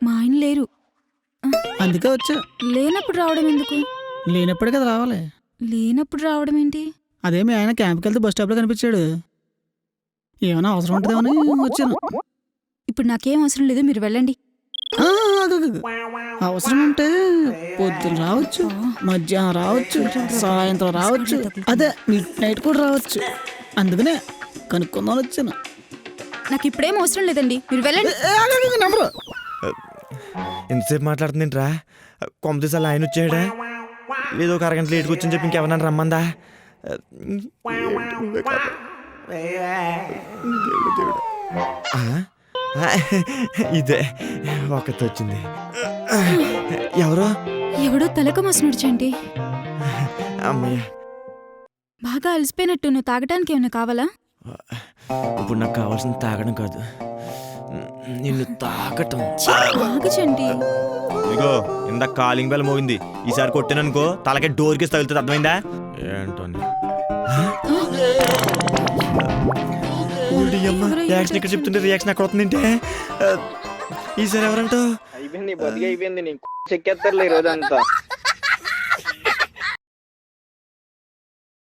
మా ఆయన లేరు. అందుకే వచ్చా. లేనప్పుడు రావడం ఎందుకు? లేనప్పుడే కదా రావాలి. లేనప్పుడు రావడం ఏంటి? అదే మీ ఆయన క్యాంప్కి వెళ్తే బస్ స్టాప్లో కనిపించాడు. ఏమైనా అవసరం ఉంటుందేమని వచ్చాను. ఇప్పుడు నాకేం అవసరం లేదు, మీరు వెళ్ళండి. అవసరం ఉంటే పొద్దున రావచ్చు, మధ్యాహ్నం రావచ్చు, సాయంత్రం రావచ్చు, అదే మిడ్ నైట్ కూడా రావచ్చు. అందుకనే కనుక్కుందామని వచ్చాను. నాకు ఇప్పుడేం అవసరం లేదండి, మీరు వెళ్ళండి. నంబరు ఎంతసేపు మాట్లాడుతుందేంట్రా? కొంపదీసాలు ఆయన వచ్చాడా? లేదో ఒక అరగంట లేట్కి వచ్చని చెప్పి ఇంకెవరన్నా రమ్మందా? ఇదే ఒకటి వచ్చింది. ఎవడో తలక మోసనుడిచండి. అమ్మయ్య, బాగా అలసిపోయినట్టు. నువ్వు తాగటానికి ఏమైనా కావాలా? ఇప్పుడు నాకు కావాల్సింది తాగడం కాదు, నిన్ను తాకటం. తాగచండి. ఇగో ఇందాక కాలింగ్ బెల్ మోగింది, ఈసారి కొట్టాననుకో తలకే డోర్కి తగులుతుంది, అర్థమైందా? ఏంటో యాక్షన్ ఇక్కడ చెప్తుంటే రియాక్షన్ ఎక్కడ అవుతుందంటే ఈసారి ఎవరంటో అయిపోయింది, బతికి అయిపోయింది. నీకు చెక్కేస్తారులే ఈ రోజంతా.